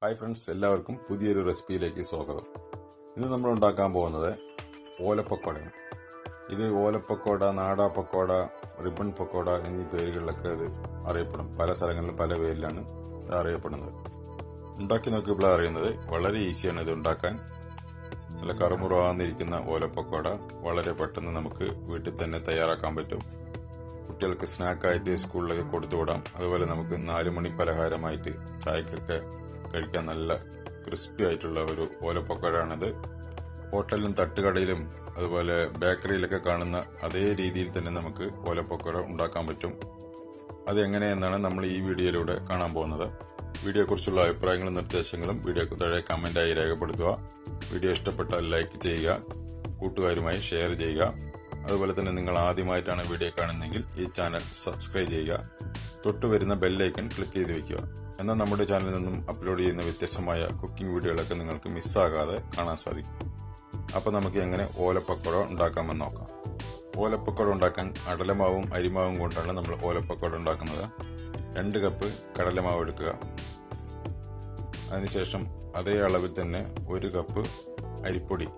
Hi friends, എല്ലാവർക്കും പുതിയൊരു റെസിപ്പിയിലേക്ക് സ്വാഗതം. ഇന്ന് നമ്മൾ ഉണ്ടാക്കാൻ പോകുന്നത് ഓലപ്പക്കോടയാണ്. ഇത് ഓലപ്പക്കോട, നാടാ പക്കോട, റിബൺ പക്കോട എന്നീ പേരുകളിലൊക്കെ ഇത് അറിയപ്പെടും. പല സ്ഥലങ്ങളിലും പല പേരിലാണ് ഇത് അറിയപ്പെടുന്നത്. ഉണ്ടാക്കി നോക്കിയപ്പോൾ അറിയുന്നത് വളരെ ഈസിയാണ് ഇത് ഉണ്ടാക്കാൻ. നല്ല കറുമുറാന്നിരിക്കുന്ന ഓലപ്പക്കോട വളരെ പെട്ടെന്ന് നമുക്ക് വീട്ടിൽ തന്നെ തയ്യാറാക്കാൻ പറ്റും. കുട്ടികൾക്ക് സ്നാക്കായിട്ട് സ്കൂളിലൊക്കെ കൊടുത്തുവിടാം. അതുപോലെ നമുക്ക് 4 മണി പലഹാരമായിട്ട് ചായക്കൊക്കെ കഴിക്കാൻ നല്ല ക്രിസ്പി ആയിട്ടുള്ള ഒരു ഓലപ്പക്കോടയാണിത്. ഹോട്ടലിലും തട്ടുകടയിലും അതുപോലെ ബേക്കറിയിലൊക്കെ കാണുന്ന അതേ രീതിയിൽ തന്നെ നമുക്ക് ഓലപ്പക്കോട ഉണ്ടാക്കാൻ പറ്റും. അതെങ്ങനെയെന്നാണ് നമ്മൾ ഈ വീഡിയോയിലൂടെ കാണാൻ പോകുന്നത്. വീഡിയോയെക്കുറിച്ചുള്ള അഭിപ്രായങ്ങളും നിർദ്ദേശങ്ങളും വീഡിയോക്ക് താഴെ കമന്റായി രേഖപ്പെടുത്തുക. വീഡിയോ ഇഷ്ടപ്പെട്ടാൽ ലൈക്ക് ചെയ്യുക, കൂട്ടുകാരുമായി ഷെയർ ചെയ്യുക. അതുപോലെ തന്നെ നിങ്ങൾ ആദ്യമായിട്ടാണ് വീഡിയോ കാണുന്നതെങ്കിൽ ഈ ചാനൽ സബ്സ്ക്രൈബ് ചെയ്യുക. തൊട്ടുവരുന്ന ബെല്ലൈക്കൺ ക്ലിക്ക് ചെയ്ത് വെക്കുക. എന്നാൽ നമ്മുടെ ചാനലിൽ നിന്നും അപ്ലോഡ് ചെയ്യുന്ന വ്യത്യസ്തമായ കുക്കിംഗ് വീഡിയോകളൊക്കെ നിങ്ങൾക്ക് മിസ്സാകാതെ കാണാൻ സാധിക്കും. അപ്പോൾ നമുക്ക് എങ്ങനെ ഓലപ്പക്കോട ഉണ്ടാക്കാമെന്ന് നോക്കാം. ഓലപ്പക്കോട ഉണ്ടാക്കാൻ അടലമാവും അരിമാവും കൊണ്ടാണ് നമ്മൾ ഓലപ്പക്കോട ഉണ്ടാക്കുന്നത്. 2 കപ്പ് കടലമാവ് എടുക്കുക. അതിനുശേഷം അതേ അളവിൽ തന്നെ 1 കപ്പ് അരിപ്പൊടി,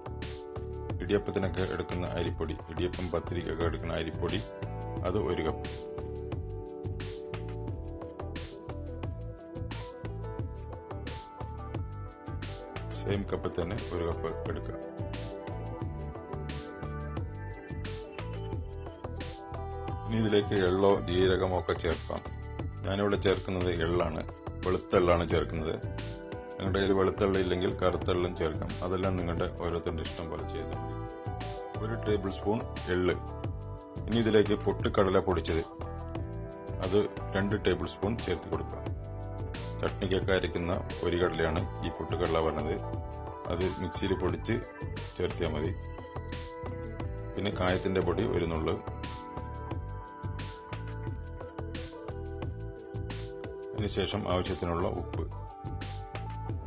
ഇടിയപ്പത്തിനൊക്കെ എടുക്കുന്ന അരിപ്പൊടി, ഇടിയപ്പം പത്തിരിക്കൊക്കെ എടുക്കുന്ന അരിപ്പൊടി, അത് 1 കപ്പ്. സെയിം കപ്പിൽ തന്നെ 1 കപ്പ് എടുക്കുക. ഇനി ഇതിലേക്ക് എള്ളോ ജീരകമോ ഒക്കെ ചേർക്കാം. ഞാനിവിടെ ചേർക്കുന്നത് എള്ളാണ്, വെളുത്ത എള്ളാണ് ചേർക്കുന്നത്. നിങ്ങളുടെ കയ്യിൽ വെളുത്തുള്ള ഇല്ലെങ്കിൽ കറുത്തെള്ളും ചേർക്കാം. അതെല്ലാം നിങ്ങളുടെ ഓരോരുത്തരുടെ ഇഷ്ടം പോലെ ചെയ്താൽ മതി. 1 ടേബിൾ സ്പൂൺ എള്ള്. ഇനി ഇതിലേക്ക് പൊട്ടുകടല പൊടിച്ചത്, അത് 2 ടേബിൾ സ്പൂൺ ചേർത്ത് കൊടുക്കുക. ചട്നിക്കൊക്കെ അരയ്ക്കുന്ന പൊരികടലയാണ് ഈ പൊട്ടുകടല പറഞ്ഞത്. അത് മിക്സിയിൽ പൊടിച്ച് ചേർത്തിയാൽ മതി. പിന്നെ കായത്തിന്റെ പൊടി 1 നുള്ള്. അതിനുശേഷം ആവശ്യത്തിനുള്ള ഉപ്പ്,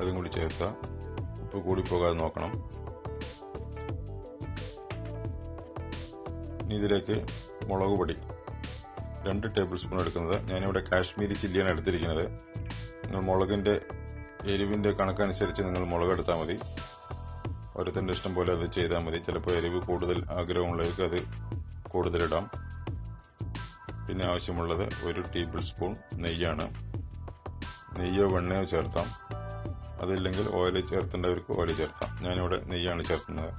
അതും കൂടി ചേർക്കുക. ഉപ്പ് കൂടിപ്പോകാതെ നോക്കണം. ഇനി ഇതിലേക്ക് മുളക് പൊടി 2 ടേബിൾ സ്പൂൺ എടുക്കുന്നത്. ഞാനിവിടെ കാശ്മീരി ചില്ലിയാണ് എടുത്തിരിക്കുന്നത്. നിങ്ങൾ മുളകിന്റെ എരിവിന്റെ കണക്കനുസരിച്ച് നിങ്ങൾ മുളക് എടുത്താൽ മതി. ഓരോരുത്തരുടെ ഇഷ്ടം പോലെ അത് ചെയ്താൽ മതി. ചിലപ്പോൾ എരിവ് കൂടുതൽ ആഗ്രഹമുള്ളവർക്ക് അത് കൂടുതലിടാം. പിന്നെ ആവശ്യമുള്ളത് 1 ടേബിൾ സ്പൂൺ നെയ്യാണ്. നെയ്യോ വെണ്ണയോ ചേർത്താം. അതില്ലെങ്കിൽ ഓയിൽ ചേർത്തേണ്ടവർക്ക് ഓയിൽ ചേർത്താം. ഞാനിവിടെ നെയ്യാണ് ചേർക്കുന്നത്.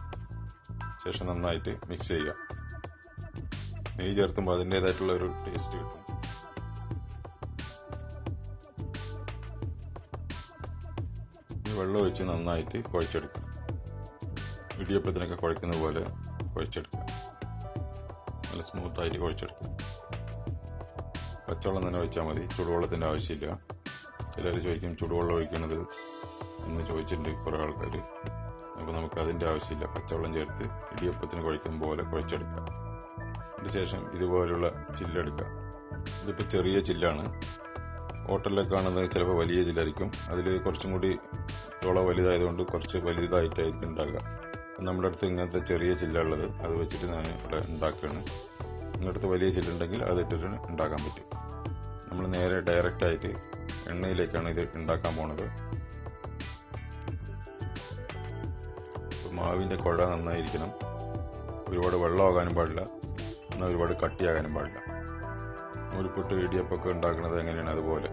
ശേഷം നന്നായിട്ട് മിക്സ് ചെയ്യുക. നെയ്യ് ചേർത്തുമ്പോൾ അതിൻ്റെതായിട്ടുള്ള ഒരു ടേസ്റ്റ് കിട്ടും. ഈ വെള്ളം ഒഴിച്ച് നന്നായിട്ട് കുഴച്ചെടുക്കുക. ഇടിയപ്പത്തിനൊക്കെ കുഴക്കുന്ന പോലെ കുഴച്ചെടുക്കുക. നല്ല സ്മൂത്തായിട്ട് കുഴച്ചെടുക്കുക. പച്ചവെള്ളം തന്നെ ഒഴിച്ചാൽ മതി, ചൂടുവെള്ളത്തിൻ്റെ ആവശ്യമില്ല. ചിലർ ചോദിക്കും ചൂടുവെള്ളം ഒഴിക്കണത് എന്ന് ചോദിച്ചിട്ടുണ്ട് കുറേ ആൾക്കാർ. അപ്പോൾ നമുക്ക് അതിൻ്റെ ആവശ്യമില്ല. പച്ചവെള്ളം ചേർത്ത് ഇടിയപ്പത്തിന് കുഴക്കും പോലെ കുഴച്ചെടുക്കുക. അതിനുശേഷം ഇതുപോലുള്ള ചില്ലെടുക്കുക. ഇതിപ്പോൾ ചെറിയ ചില്ലാണ്. ഹോട്ടലിലൊക്കെ കാണുന്നത് ചിലപ്പോൾ വലിയ ചില്ലായിരിക്കും. അതിൽ കുറച്ചും കൂടി തുള വലുതായതുകൊണ്ട് കുറച്ച് വലുതായിട്ടായിരിക്കും ഉണ്ടാകുക. നമ്മുടെ അടുത്ത് ഇങ്ങനത്തെ ചെറിയ ചില്ലുള്ളത്, അത് വെച്ചിട്ട് ഞാൻ ഇവിടെ ഉണ്ടാക്കുകയാണ്. നിങ്ങളുടെ അടുത്ത് വലിയ ചില്ലുണ്ടെങ്കിൽ അതിട്ടിട്ട് ഉണ്ടാക്കാൻ പറ്റും. നമ്മൾ നേരെ ഡയറക്റ്റായിട്ട് എണ്ണയിലേക്കാണ് ഇത് ഉണ്ടാക്കാൻ പോണത്. മാവിൻ്റെ കുഴ നന്നായിരിക്കണം. ഒരുപാട് വെള്ളമാകാനും പാടില്ല, എന്നാൽ ഒരുപാട് കട്ടിയാകാനും പാടില്ല. നൂൽപുട്ട് ഇടിയപ്പൊക്കെ ഉണ്ടാക്കുന്നത് എങ്ങനെയാണ് അതുപോലെ.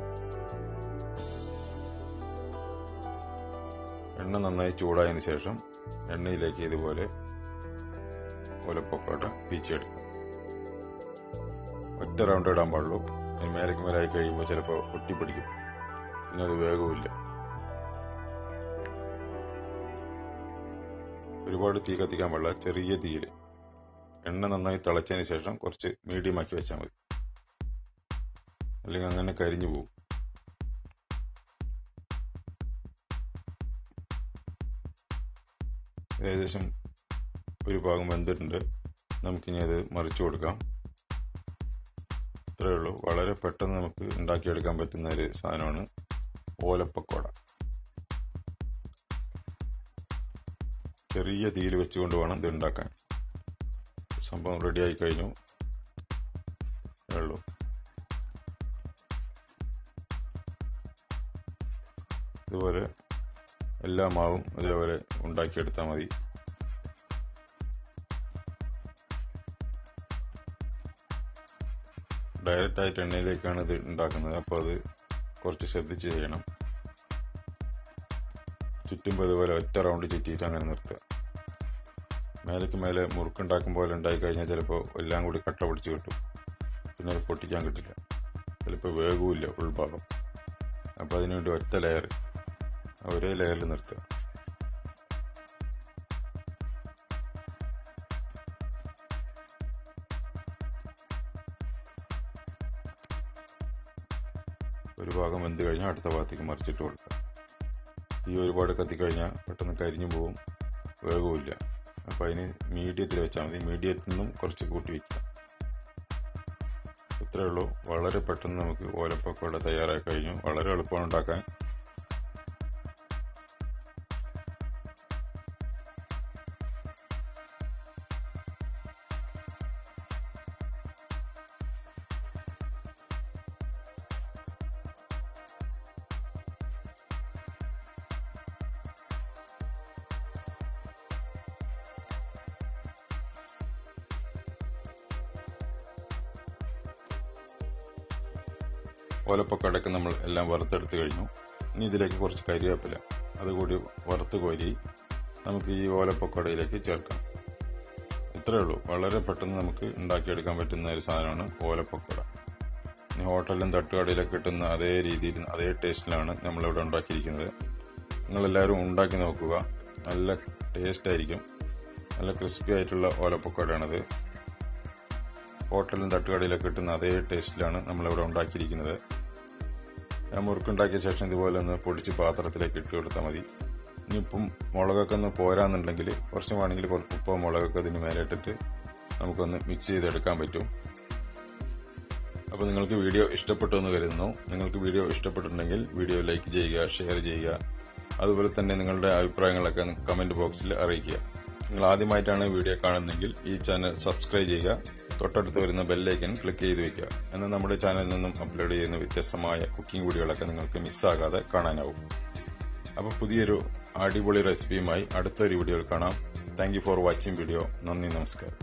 എണ്ണ നന്നായി ചൂടായതിനു ശേഷം എണ്ണയിലേക്ക് ഇതുപോലെ ഓലപ്പക്കോട പീച്ചെടുക്കുക. ഒറ്റ റൗണ്ട് ഇടാൻ പാടുള്ളൂ. മേലേക്ക് മേലായി കഴിയുമ്പോൾ ചിലപ്പോൾ ഒട്ടിപ്പിടിക്കും, പിന്നെ അത് വേഗവുമില്ല. ഒരുപാട് തീ കത്തിക്കാൻ പാടില്ല, ചെറിയ തീയിൽ. എണ്ണ നന്നായി തിളച്ചതിന് ശേഷം കുറച്ച് മീഡിയം ആക്കി വെച്ചാൽ മതി, അല്ലെങ്കിൽ അങ്ങനെ കരിഞ്ഞു പോകും. ഏകദേശം ഒരു ഭാഗം വെന്തിട്ടുണ്ട്. നമുക്കിനി അത് മറിച്ചു കൊടുക്കാം. ഇത്രയേ ഉള്ളൂ. വളരെ പെട്ടെന്ന് നമുക്ക് ഉണ്ടാക്കിയെടുക്കാൻ പറ്റുന്ന ഒരു സാധനമാണ് ഓലപ്പക്കോട. ചെറിയ തീയിൽ വെച്ചുകൊണ്ട് വേണം ഇത് ഉണ്ടാക്കാൻ. സംഭവം റെഡിയായി കഴിഞ്ഞു. ഉള്ളൂ. ഇതുപോലെ എല്ലാ മാവും ഇതേപോലെ ഉണ്ടാക്കിയെടുത്താൽ മതി. ഡയറക്റ്റായിട്ട് എണ്ണയിലേക്കാണ് ഇത് ഉണ്ടാക്കുന്നത്. അപ്പോൾ അത് കുറച്ച് ശ്രദ്ധിച്ച് ചെയ്യണം. ചുറ്റുമ്പോൾ ഇതുപോലെ ഒറ്റ റൗണ്ട് ചുറ്റിയിട്ട് അങ്ങനെ നിർത്തുക. മേലേക്ക് മേലെ മുറുക്കുണ്ടാക്കും പോലെ ഉണ്ടായിക്കഴിഞ്ഞാൽ ചിലപ്പോൾ എല്ലാം കൂടി കട്ട പിടിച്ച് കിട്ടും. പിന്നെ അത് പൊട്ടിക്കാൻ കിട്ടില്ല, ചിലപ്പോൾ വേഗവുമില്ല ഉൾഭാഗം. അപ്പോൾ അതിനുവേണ്ടി ഒറ്റ ലെയർ ഒരേ ലെയറിൽ നിർത്തുക. ഒരു ഭാഗം വെന്ത് കഴിഞ്ഞാൽ അടുത്ത ഭാഗത്തേക്ക് മറിച്ചിട്ട് കൊടുക്കുക. തീ ഒരുപാട് കത്തിക്കഴിഞ്ഞാൽ പെട്ടെന്ന് കരിഞ്ഞു പോവും, വേഗവുമില്ല. അപ്പോൾ അതിന് മീഡിയത്തിൽ വെച്ചാൽ മതി. മീഡിയത്തിൽ നിന്നും കുറച്ച് കൂട്ടി വയ്ക്കുക. ഇത്രയേ ഉള്ളൂ. വളരെ പെട്ടെന്ന് നമുക്ക് ഓലപ്പക്കോട തയ്യാറായി കഴിഞ്ഞു. വളരെ എളുപ്പമാണ് ഉണ്ടാക്കാൻ. ഓലപ്പക്കോടയൊക്കെ നമ്മൾ എല്ലാം വറുത്തെടുത്ത് കഴിഞ്ഞു. ഇനി ഇതിലേക്ക് കുറച്ച് കരിവേപ്പില അതുകൂടി വറുത്ത് കോരി നമുക്ക് ഈ ഓലപ്പക്കോടയിലേക്ക് ചേർക്കാം. ഇത്രയേ ഉള്ളൂ. വളരെ പെട്ടെന്ന് നമുക്ക് ഉണ്ടാക്കിയെടുക്കാൻ പറ്റുന്ന ഒരു സാധനമാണ് ഓലപ്പക്കോട. ഇനി ഹോട്ടലിലും തട്ടുകടയിലൊക്കെ കിട്ടുന്ന അതേ രീതിയിൽ അതേ ടേസ്റ്റിലാണ് നമ്മളിവിടെ ഉണ്ടാക്കിയിരിക്കുന്നത്. നിങ്ങളെല്ലാവരും ഉണ്ടാക്കി നോക്കുക. നല്ല ടേസ്റ്റായിരിക്കും. നല്ല ക്രിസ്പി ആയിട്ടുള്ള ഓലപ്പക്കോടയാണിത്. ഹോട്ടലിലും തട്ടുകടയിലൊക്കെ കിട്ടുന്ന അതേ ടേസ്റ്റിലാണ് നമ്മളിവിടെ ഉണ്ടാക്കിയിരിക്കുന്നത്. ഞാൻ മുറുക്കുണ്ടാക്കിയ ശേഷം ഇതുപോലെ ഒന്ന് പൊടിച്ച് പാത്രത്തിലേക്ക് ഇട്ട് കൊടുത്താൽ മതി. ഇനി ഉപ്പും മുളകൊക്കെ ഒന്ന് പോരാന്നുണ്ടെങ്കിൽ കുറച്ച് വേണമെങ്കിൽ കുറച്ച് ഉപ്പോ മുളകൊക്കെ ഇതിന് മേലെ ഇട്ടിട്ട് നമുക്കൊന്ന് മിക്സ് ചെയ്തെടുക്കാൻ പറ്റും. അപ്പോൾ നിങ്ങൾക്ക് വീഡിയോ ഇഷ്ടപ്പെട്ടു എന്ന് കരുതുന്നു. നിങ്ങൾക്ക് വീഡിയോ ഇഷ്ടപ്പെട്ടിട്ടുണ്ടെങ്കിൽ വീഡിയോ ലൈക്ക് ചെയ്യുക, ഷെയർ ചെയ്യുക. അതുപോലെ തന്നെ നിങ്ങളുടെ അഭിപ്രായങ്ങളൊക്കെ കമൻറ്റ് ബോക്സിൽ അറിയിക്കുക. നിങ്ങൾ ആദ്യമായിട്ടാണ് വീഡിയോ കാണുന്നതെങ്കിൽ ഈ ചാനൽ സബ്സ്ക്രൈബ് ചെയ്യുക. തൊട്ടടുത്ത് വരുന്ന ബെല്ലൈക്കൺ ക്ലിക്ക് ചെയ്ത് വയ്ക്കുക. എന്നാൽ നമ്മുടെ ചാനലിൽ നിന്നും അപ്ലോഡ് ചെയ്യുന്ന വ്യത്യസ്തമായ കുക്കിംഗ് വീഡിയോകളൊക്കെ നിങ്ങൾക്ക് മിസ്സാകാതെ കാണാനാവും. അപ്പോൾ പുതിയൊരു അടിപൊളി റെസിപ്പിയുമായി അടുത്തൊരു വീഡിയോയിൽ കാണാം. Thank you for watching video. നന്ദി, നമസ്കാരം.